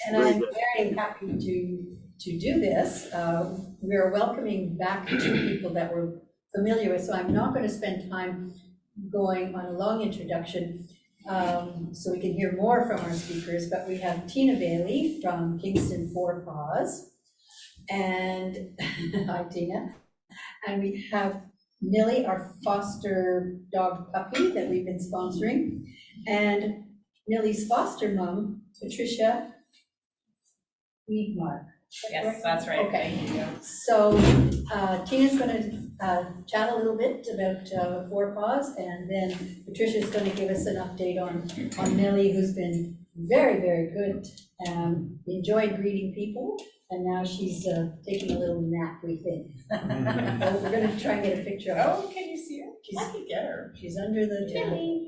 And I'm very happy to do this. We're welcoming back two people that we're familiar with, so I'm not going to spend time going on a long introduction, so we can hear more from our speakers, but we have Tina Bailey from Kingston for Paws, and hi Tina, and we have Millie, our foster dog puppy that we've been sponsoring, and Millie's foster mom, Patricia Weedmark. Yes, that's right. Okay. Thank you. So Tina's going to chat a little bit about Four Paws, and then Patricia's going to give us an update on Millie, who's been very, very good, enjoyed greeting people, and now she's taking a little nap, we think. We're going to try and get a picture of her. Oh, can you see her? I can get her. She's under the table.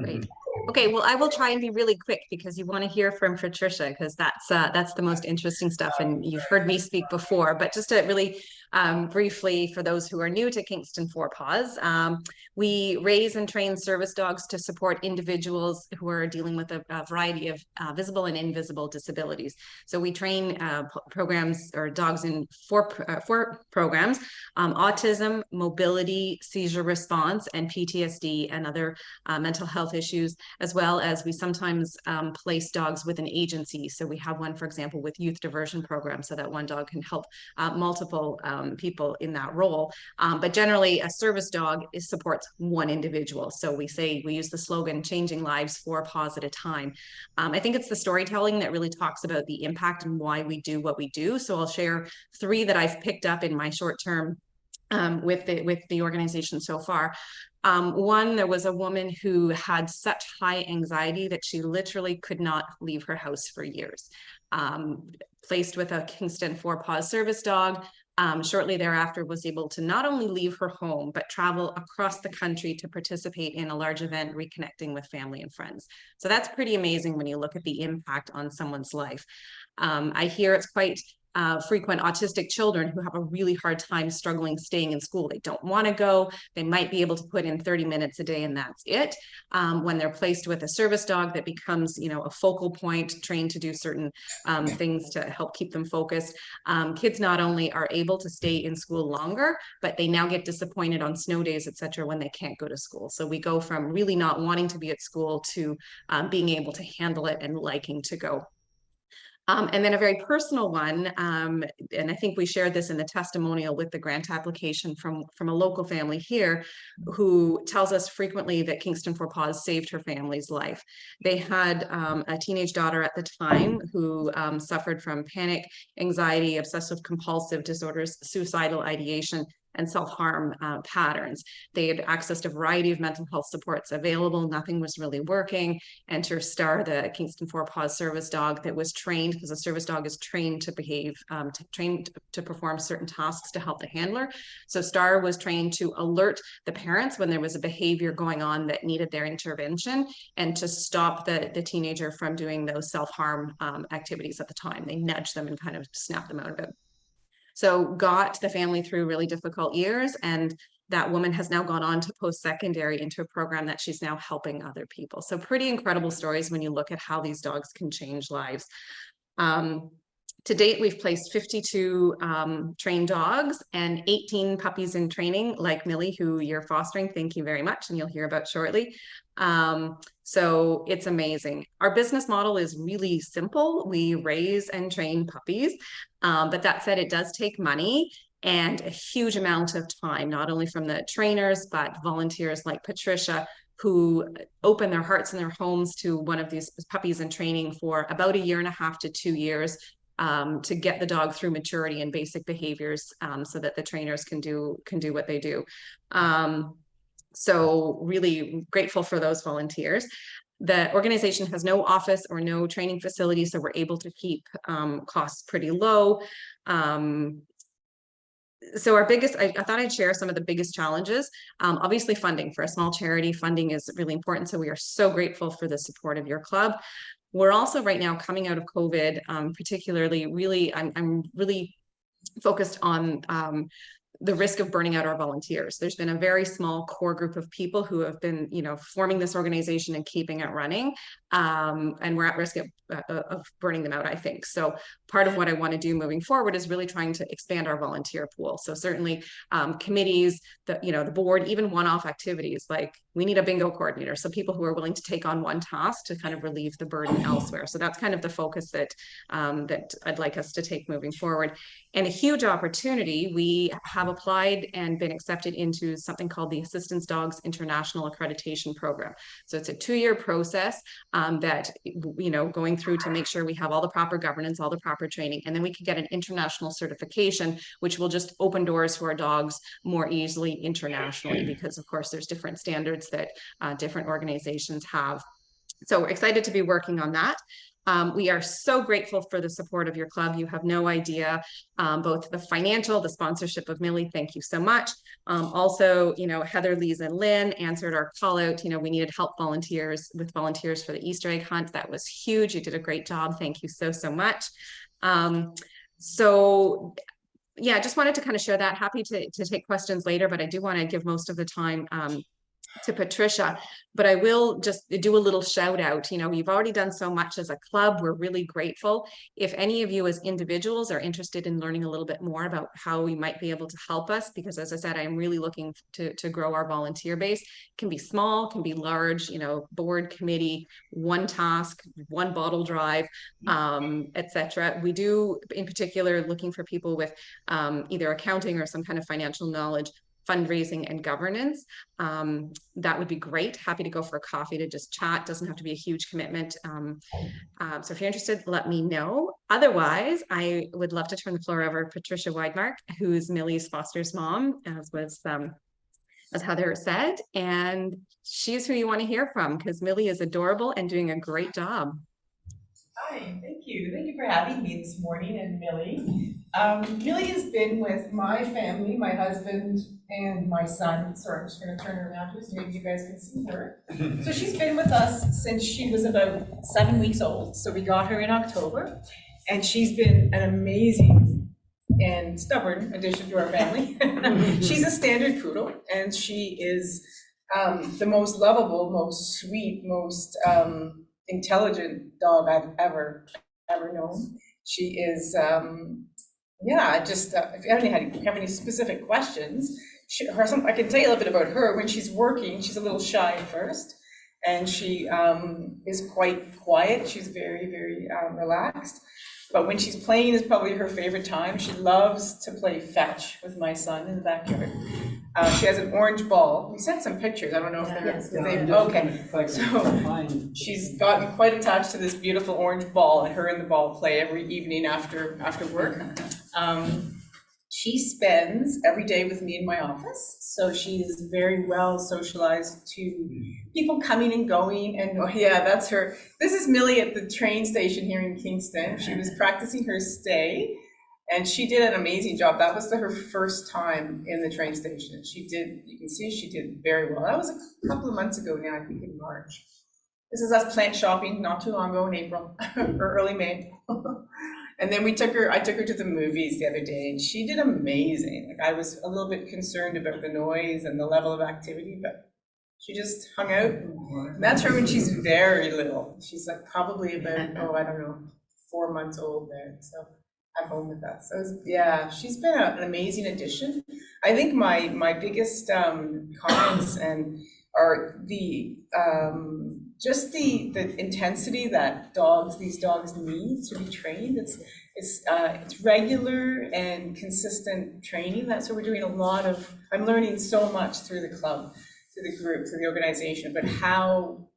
Great. Okay, well, I will try and be really quick because you want to hear from Patricia, because that's the most interesting stuff, and you've heard me speak before. But just to really briefly, for those who are new to Kingston for Paws, we raise and train service dogs to support individuals who are dealing with a variety of visible and invisible disabilities. So we train programs or dogs in four programs: autism, mobility, seizure response, and PTSD and other mental health issues, as well as we sometimes place dogs with an agency. So we have one, for example, with youth diversion program, so that one dog can help multiple people in that role. But generally, a service dog supports one individual. So we use the slogan, changing lives 4 paws at a time. I think it's the storytelling that really talks about the impact and why we do what we do. So I'll share 3 that I've picked up in my short term with the organization so far. One, there was a woman who had such high anxiety that she literally could not leave her house for years. Placed with a Kingston for Paws service dog, shortly thereafter was able to not only leave her home, but travel across the country to participate in a large event, reconnecting with family and friends. So that's pretty amazing when you look at the impact on someone's life. I hear it's quite frequent autistic children who have a really hard time struggling staying in school. They don't want to go. They might be able to put in 30 minutes a day and that's it. When they're placed with a service dog that becomes, a focal point, trained to do certain things to help keep them focused, kids not only are able to stay in school longer, but they now get disappointed on snow days, etc., when they can't go to school. So we go from really not wanting to be at school to being able to handle it and liking to go. And then a very personal one, and I think we shared this in the testimonial with the grant application from a local family here, who tells us frequently that Kingston for Paws saved her family's life. They had a teenage daughter at the time who suffered from panic, anxiety, obsessive compulsive disorders, suicidal ideation, and self-harm patterns. They had accessed a variety of mental health supports available. Nothing was really working. Enter Star, the Kingston for Paws service dog that was trained, because a service dog is trained to behave, trained to perform certain tasks to help the handler. So Star was trained to alert the parents when there was a behavior going on that needed their intervention, and to stop the teenager from doing those self-harm activities at the time. They nudge them and kind of snap them out of it. So got the family through really difficult years, and that woman has now gone on to post-secondary into a program that she's now helping other people. So pretty incredible stories when you look at how these dogs can change lives. To date, we've placed 52 trained dogs and 18 puppies in training, like Millie, who you're fostering. Thank you very much, and you'll hear about shortly. So it's amazing. Our business model is really simple. We raise and train puppies, but that said, it does take money and a huge amount of time, not only from the trainers, but volunteers like Patricia, who open their hearts and their homes to one of these puppies in training for about 1.5 to 2 years. To get the dog through maturity and basic behaviors, so that the trainers can do what they do. So really grateful for those volunteers. The organization has no office or no training facility, so we're able to keep costs pretty low. So our biggest, I thought I'd share some of the biggest challenges. Obviously funding. For a small charity, funding is really important. So we are so grateful for the support of your club. We're also right now coming out of COVID, particularly really, I'm really focused on the risk of burning out our volunteers. There's been a very small core group of people who have been, forming this organization and keeping it running. And we're at risk of burning them out, I think. So part of what I want to do moving forward is really trying to expand our volunteer pool. So certainly committees, the board, even one-off activities, like we need a bingo coordinator. So people who are willing to take on one task to kind of relieve the burden elsewhere. So that's kind of the focus that I'd like us to take moving forward. And a huge opportunity, we have applied and been accepted into something called the Assistance Dogs International Accreditation Program. So it's a 2-year process that, going through to make sure we have all the proper governance, all the proper training, and then we can get an international certification, which will just open doors to our dogs more easily internationally, because of course there's different standards that different organizations have. So we're excited to be working on that. We are so grateful for the support of your club. You have no idea, both the financial, the sponsorship of Millie, thank you so much. Also, Heather, Lisa, and Lynn answered our call out. We needed help with volunteers for the Easter egg hunt. That was huge. You did a great job. Thank you so, so much. So yeah, I just wanted to kind of share that. Happy to take questions later, but I do want to give most of the time to Patricia, but I will just do a little shout out. You've already done so much as a club. We're really grateful. If any of you as individuals are interested in learning a little bit more about how we might be able to help us, because as I said, I'm really looking to grow our volunteer base. It can be small, can be large, board, committee, one task, one bottle drive, etc. We do, in particular, looking for people with either accounting or some kind of financial knowledge, fundraising, and governance. That would be great. Happy to go for a coffee to just chat. Doesn't have to be a huge commitment. So if you're interested, let me know. Otherwise, I would love to turn the floor over to Patricia Weidmark, who's Millie's Foster's mom, as Heather said, and she's who you want to hear from, because Millie is adorable and doing a great job. Hi, thank you. Thank you for having me this morning, and Millie. Millie has been with my family, my husband and my son. Sorry, I'm just going to turn her around so maybe you guys can see her. So she's been with us since she was about 7 weeks old. So we got her in October, and she's been an amazing and stubborn addition to our family. She's a standard poodle, and she is the most lovable, most sweet, most intelligent dog I've ever known. She is, if you have any specific questions, I can tell you a little bit about her. When she's working, she's a little shy at first, and she is quite quiet. She's very, very relaxed. But when she's playing is probably her favorite time. She loves to play fetch with my son in the backyard. She has an orange ball. We sent some pictures. I don't know if they're okay. So she's gotten quite attached to this beautiful orange ball, and her and the ball play every evening after work. She spends every day with me in my office, so she's very well socialized to people coming and going. And oh yeah, that's her. This is Millie at the train station here in Kingston. She was practicing her stay, and she did an amazing job. That was her first time in the train station. You can see she did very well. That was a couple of months ago now, I think in March. This is us plant shopping not too long ago in April or early May. And then I took her to the movies the other day, and she did amazing. Like, I was a little bit concerned about the noise and the level of activity, but she just hung out. And that's her when she's very little. She's like probably about, 4 months old there. So at home with us. So yeah, she's been an amazing addition. I think my biggest comments are the just the intensity that these dogs need to be trained. It's regular and consistent training. That's what we're doing. I'm learning so much through the club, through the group, through the organization, but how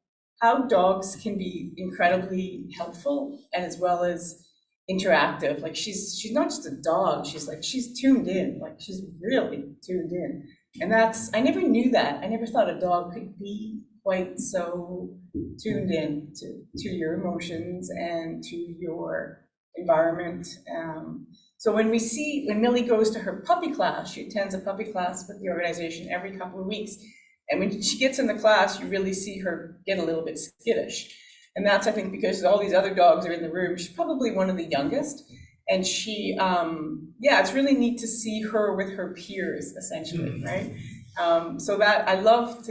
dogs can be incredibly helpful and as well as interactive. Like she's not just a dog. She's tuned in. Like she's really tuned in. And I never knew that. I never thought a dog could be quite so tuned in to your emotions and to your environment. So when Millie goes to her puppy class, she attends a puppy class with the organization every couple of weeks. And when she gets in the class, you really see her get a little bit skittish. And that's, I think, because all these other dogs are in the room. She's probably one of the youngest. And she, yeah, it's really neat to see her with her peers, essentially, right? So that I love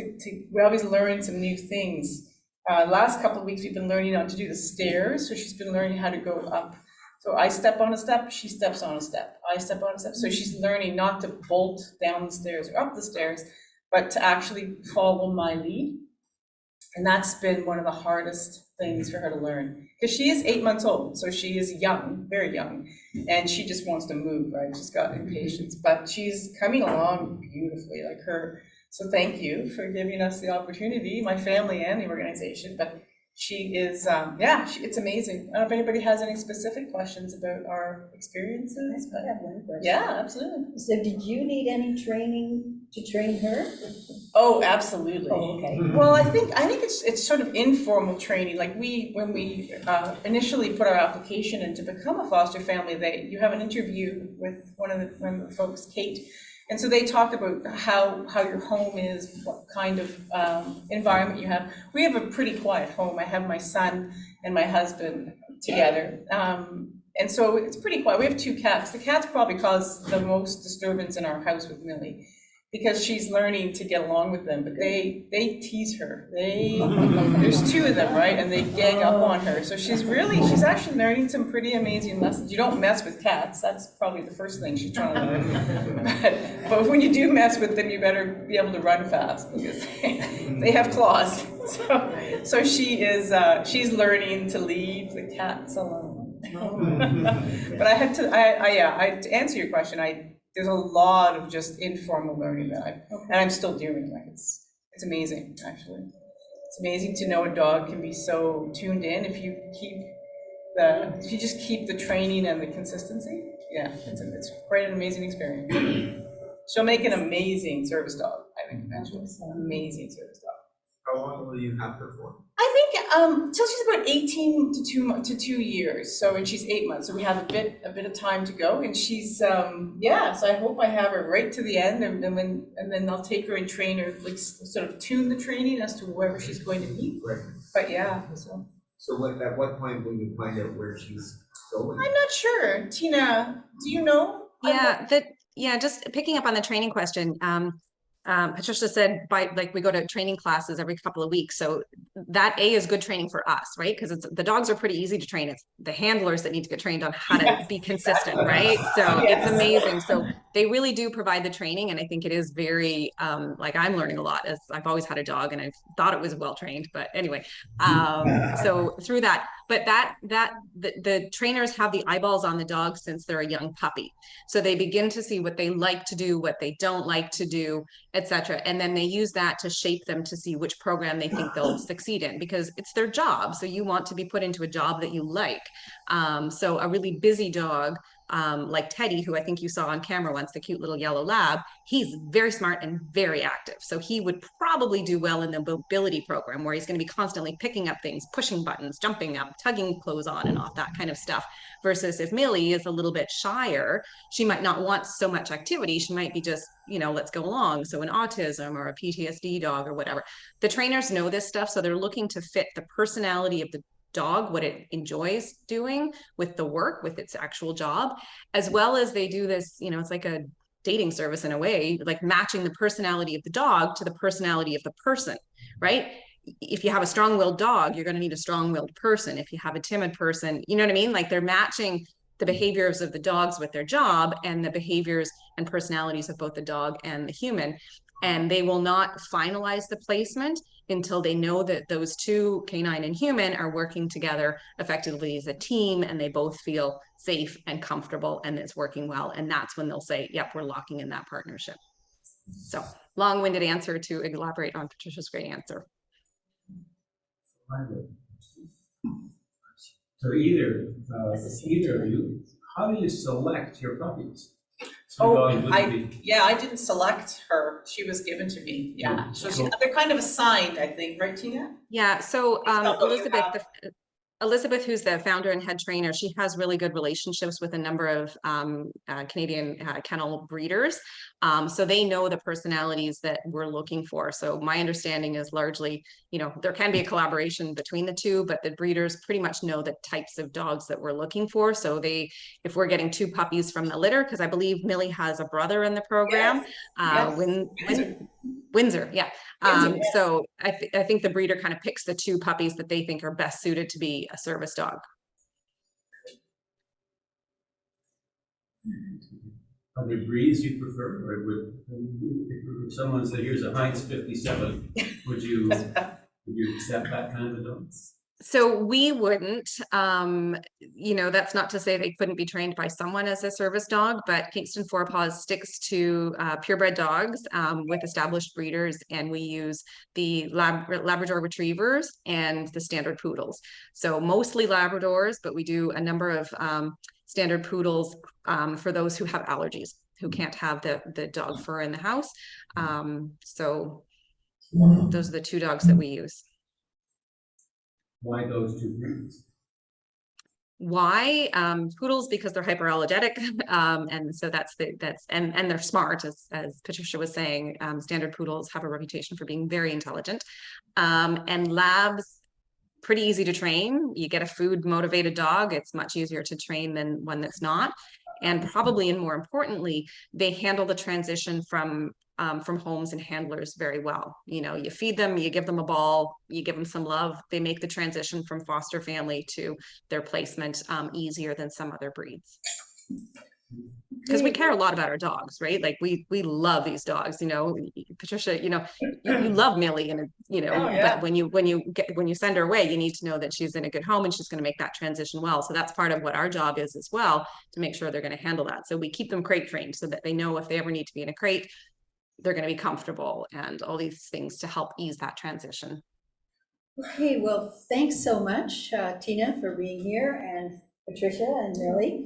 we always learn some new things. Last couple of weeks, we've been learning how to do the stairs. So she's been learning how to go up. So I step on a step, she steps on a step. I step on a step. So she's learning not to bolt down the stairs or up the stairs, but to actually follow my lead. And that's been one of the hardest things for her to learn, because she is 8 months old, so she is young, very young, and she just wants to move, right? She's got impatience, but she's coming along beautifully, like her. So thank you for giving us the opportunity, my family and the organization. But she is, yeah, it's amazing. I don't know if anybody has any specific questions about our experiences, but I have one question. yeah, absolutely. So did you need any training to train her? Oh, absolutely. Oh, okay. Well, I think it's sort of informal training. Like when we initially put our application in to become a foster family, you have an interview with one of the folks, Kate, and so they talk about how your home is, what kind of environment you have. We have a pretty quiet home. I have my son and my husband together, and so it's pretty quiet. We have 2 cats. The cats probably cause the most disturbance in our house with Millie, because she's learning to get along with them, but they tease her. There's 2 of them, right? And they gang up on her. So she's actually learning some pretty amazing lessons. You don't mess with cats. That's probably the first thing she's trying to learn. But when you do mess with them, you better be able to run fast, because they have claws. So she's learning to leave the cats alone. But to answer your question, there's a lot of just informal learning that and I'm still doing. Like it's amazing, actually. It's amazing to know a dog can be so tuned in if you just keep the training and the consistency. Yeah, it's quite an amazing experience. She'll make an amazing service dog, I think, eventually. Amazing service dog. How long will you have her for? I think till she's about 18 to 2 years. So, and she's 8 months. So we have a bit of time to go. And she's so I hope I have her right to the end, and then I'll take her and train her, like sort of tune the training as to wherever she's going to meet. Right. But yeah, So at what point will you find out where she's going? I'm not sure. Tina, do you know? Just picking up on the training question. Patricia said we go to training classes every couple of weeks. So that is good training for us, right? Because the dogs are pretty easy to train. It's the handlers that need to get trained on how to be consistent, right? So It's amazing. So they really do provide the training. And I think it is very, I'm learning a lot, as I've always had a dog and I've thought it was well trained, but anyway, so through that, but the trainers have the eyeballs on the dog since they're a young puppy. So they begin to see what they like to do, what they don't like to do, etc. And then they use that to shape them to see which program they think they'll succeed in, because it's their job. So you want to be put into a job that you like. So a really busy dog, like Teddy, who I think you saw on camera once, the cute little yellow lab, he's very smart and very active. So he would probably do well in the mobility program, where he's going to be constantly picking up things, pushing buttons, jumping up, tugging clothes on and off, that kind of stuff. Versus if Millie is a little bit shyer, she might not want so much activity. She might be just, let's go along. So an autism or a PTSD dog or whatever. The trainers know this stuff. So they're looking to fit the personality of the dog, what it enjoys doing with the work, with its actual job, as well as they do this, it's like a dating service in a way, like matching the personality of the dog to the personality of the person, right? If you have a strong-willed dog, you're going to need a strong-willed person. If you have a timid person, you know what I mean? Like they're matching the behaviors of the dogs with their job and the behaviors and personalities of both the dog and the human. And they will not finalize the placement until they know that those two, canine and human, are working together effectively as a team, and they both feel safe and comfortable and it's working well. And that's when they'll say, yep, we're locking in that partnership. So long-winded answer to elaborate on Patricia's great answer. So either of you, how do you select your puppies? I didn't select her. She was given to me. Yeah. So they're kind of assigned, I think, right, Tina? Yeah. So Elizabeth, Elizabeth, who's the founder and head trainer, she has really good relationships with a number of Canadian kennel breeders. So they know the personalities that we're looking for. So my understanding is largely, you know, there can be a collaboration between the two, but the breeders pretty much know the types of dogs that we're looking for. So if we're getting 2 puppies from the litter, because I believe Millie has a brother in the program, Yes. Windsor, yeah. Windsor, yes. So I think the breeder kind of picks the 2 puppies that they think are best suited to be a service dog. Are there breeds you prefer, or if someone said, here's a Heinz 57, would you accept that kind of a dog? So we wouldn't, you know, that's not to say they couldn't be trained by someone as a service dog, but Kingston Paws sticks to purebred dogs with established breeders, and we use the Labrador Retrievers and the standard poodles. So mostly Labradors, but we do a number of standard poodles for those who have allergies, who can't have the dog fur in the house. So those are the 2 dogs that we use. Why those 2 breeds? Why? Poodles, because they're hyperallergenic, and so and they're smart, as Patricia was saying. Standard poodles have a reputation for being very intelligent, and labs, pretty easy to train. You get a food motivated dog, it's much easier to train than one that's not. And probably, and more importantly, they handle the transition from homes and handlers very well. You know, you feed them, you give them a ball, you give them some love, they make the transition from foster family to their placement easier than some other breeds. Because we care a lot about our dogs, right? Like we love these dogs, you know. Patricia, you know, you love Millie, and you know, Oh, yeah. but when you send her away, you need to know that she's in a good home and she's going to make that transition well. So that's part of what our job is as well, to make sure they're going to handle that. So we keep them crate trained so that they know if they ever need to be in a crate, they're going to be comfortable, and all these things to help ease that transition. Okay, well, thanks so much, Tina, for being here, and Patricia and Millie.